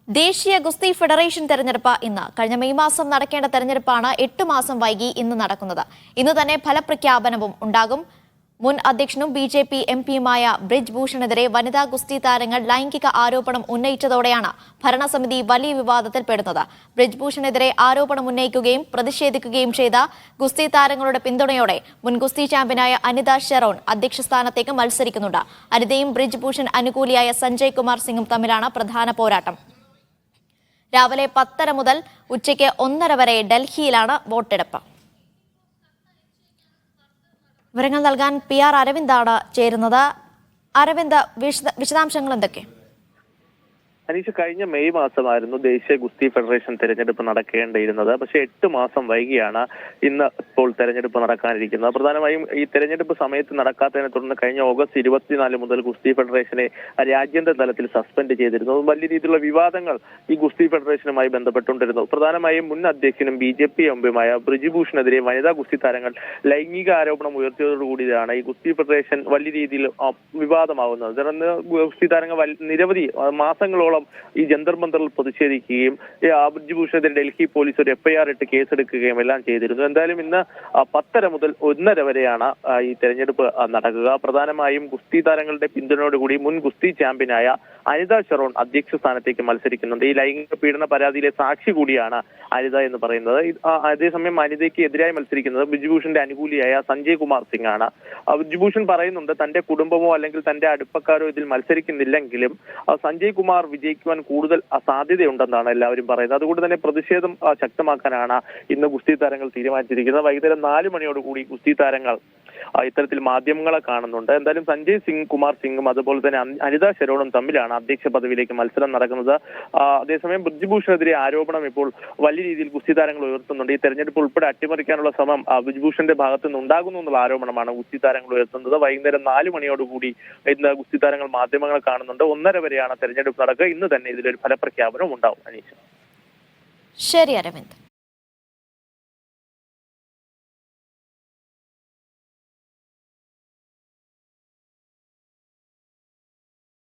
ദേശീയ ഗുസ്തി ഫെഡറേഷൻ തെരഞ്ഞെടുപ്പ് ഇന്ന്. കഴിഞ്ഞ മെയ് മാസം നടക്കേണ്ട തെരഞ്ഞെടുപ്പാണ് 8 മാസം വൈകി ഇന്ന് നടക്കുന്നത്. ഇന്ന് തന്നെ ഫലപ്രഖ്യാപനവും ഉണ്ടാകും. മുൻ അധ്യക്ഷനും BJP MPയുമായ ബ്രിജ് ഭൂഷണെതിരെ വനിതാ ഗുസ്തി താരങ്ങൾ ലൈംഗിക ആരോപണം ഉന്നയിച്ചതോടെയാണ് ഭരണസമിതി വലിയ വിവാദത്തിൽപ്പെടുന്നത്. ബ്രിജ് ഭൂഷണെതിരെ ആരോപണം ഉന്നയിക്കുകയും പ്രതിഷേധിക്കുകയും ചെയ്ത ഗുസ്തി താരങ്ങളുടെ പിന്തുണയോടെ മുൻ ഗുസ്തി ചാമ്പ്യനായ അനിത ഷെറോൺ അധ്യക്ഷ സ്ഥാനത്തേക്ക് മത്സരിക്കുന്നുണ്ട്. അനിതയും ബ്രിജ് ഭൂഷൺ അനുകൂലിയായ സഞ്ജയ് കുമാർ സിംഗും തമ്മിലാണ് പ്രധാന പോരാട്ടം. രാവിലെ 10:30 മുതൽ ഉച്ചയ്ക്ക് 1:30 വരെ ഡൽഹിയിലാണ് വോട്ടെടുപ്പ്. വിവരങ്ങൾ നൽകാൻ PR അരവിന്ദാണ് ചേരുന്നത്. അരവിന്ദ്, വിശദാംശങ്ങൾ എന്തൊക്കെ? അനീഷ്, കഴിഞ്ഞ മെയ് മാസമായിരുന്നു ദേശീയ ഗുസ്തി ഫെഡറേഷൻ തെരഞ്ഞെടുപ്പ് നടക്കേണ്ടിയിരുന്നത്. പക്ഷേ 8 മാസം വൈകിയാണ് ഇന്ന് ഇപ്പോൾ തെരഞ്ഞെടുപ്പ് നടക്കാനിരിക്കുന്നത്. പ്രധാനമായും ഈ തെരഞ്ഞെടുപ്പ് സമയത്ത് നടക്കാത്തതിനെ തുടർന്ന് കഴിഞ്ഞ ഓഗസ്റ്റ് 24 മുതൽ ഗുസ്തി ഫെഡറേഷനെ രാജ്യാന്തര തലത്തിൽ സസ്പെൻഡ് ചെയ്തിരുന്നു. വലിയ രീതിയിലുള്ള വിവാദങ്ങൾ ഈ ഗുസ്തി ഫെഡറേഷനുമായി ബന്ധപ്പെട്ടുകൊണ്ടിരുന്നു. പ്രധാനമായും മുൻ അധ്യക്ഷനും BJP MPയുമായ ബ്രിജ് ഭൂഷണെതിരെ വനിതാ ഗുസ്തി താരങ്ങൾ ലൈംഗിക ആരോപണം ഉയർത്തിയതോടുകൂടിയാണ് ഈ ഗുസ്തി ഫെഡറേഷൻ വലിയ രീതിയിൽ വിവാദമാവുന്നത്. തുടർന്ന് ഗുസ്തി താരങ്ങൾ നിരവധി മാസങ്ങളോളം ഈ ജന്തർ മന്ദറിൽ പ്രതിഷേധിക്കുകയും ബ്രിജ് ഭൂഷണെതിരെ ഡൽഹി പോലീസ് ഒരു FIR ഇട്ട് കേസെടുക്കുകയും എല്ലാം ചെയ്തിരുന്നു. എന്തായാലും ഇന്ന് 10:30 മുതൽ 1:30 വരെയാണ് ഈ തെരഞ്ഞെടുപ്പ് നടക്കുക. പ്രധാനമായും ഗുസ്തി താരങ്ങളുടെ പിന്തുണയോടുകൂടി മുൻ ഗുസ്തി ചാമ്പ്യനായ അനിത ഷെറോൺ അധ്യക്ഷ സ്ഥാനത്തേക്ക് മത്സരിക്കുന്നുണ്ട്. ഈ ലൈംഗിക പീഡന പരാതിയിലെ സാക്ഷി കൂടിയാണ് അനിത എന്ന് പറയുന്നത്. അതേസമയം അനിതയ്ക്ക് എതിരായി മത്സരിക്കുന്നത് ബ്രിജ് ഭൂഷന്റെ അനുകൂലിയായ സഞ്ജയ് കുമാർ സിംഗ് ആണ്. ബ്രിജ് ഭൂഷൺ പറയുന്നുണ്ട് തന്റെ കുടുംബമോ അല്ലെങ്കിൽ തന്റെ അടുപ്പക്കാരോ ഇതിൽ മത്സരിക്കുന്നില്ലെങ്കിലും സഞ്ജയ് കുമാർ വിജയിക്കുവാൻ കൂടുതൽ സാധ്യതയുണ്ടെന്നാണ് എല്ലാവരും പറയുന്നത്. അതുകൊണ്ട് തന്നെ പ്രതിഷേധം ശക്തമാക്കാനാണ് ഇന്ന് ഗുസ്തി താരങ്ങൾ തീരുമാനിച്ചിരിക്കുന്നത്. വൈകുന്നേരം 4 മണിയോടുകൂടി ഗുസ്തി താരങ്ങൾ ഇത്തരത്തിൽ മാധ്യമങ്ങളെ കാണുന്നുണ്ട്. എന്തായാലും സഞ്ജയ് കുമാർ സിംഗും അതുപോലെ തന്നെ അനിത ഷെറോണും തമ്മിലാണ് അധ്യക്ഷ പദവിയിലേക്ക് മത്സരം നടക്കുന്നത്. അതേസമയം ബ്രിജ് ഭൂഷണെതിരെ ആരോപണം ഇപ്പോൾ വലിയ രീതിയിൽ ഗുസ്തി താരങ്ങൾ ഉയർത്തുന്നുണ്ട്. ഈ തെരഞ്ഞെടുപ്പ് ഉൾപ്പെടെ അട്ടിമറിക്കാനുള്ള ശ്രമം ബ്രിജ് ഭൂഷന്റെ ഭാഗത്ത് നിന്ന് ഉണ്ടാകുന്നു എന്നുള്ള ആരോപണമാണ് ഗുസ്തി താരങ്ങൾ ഉയർത്തുന്നത്. വൈകുന്നേരം 4 മണിയോടുകൂടി ഇന്ന് ഗുസ്തി താരങ്ങൾ മാധ്യമങ്ങളെ കാണുന്നുണ്ട്. 1:30 വരെയാണ് തെരഞ്ഞെടുപ്പ് നടക്കുക. ഇന്ന് തന്നെ ഇതിലൊരു ഫലപ്രഖ്യാപനം ഉണ്ടാവും. അനീഷ്. ശരി അരവിന്ദ്.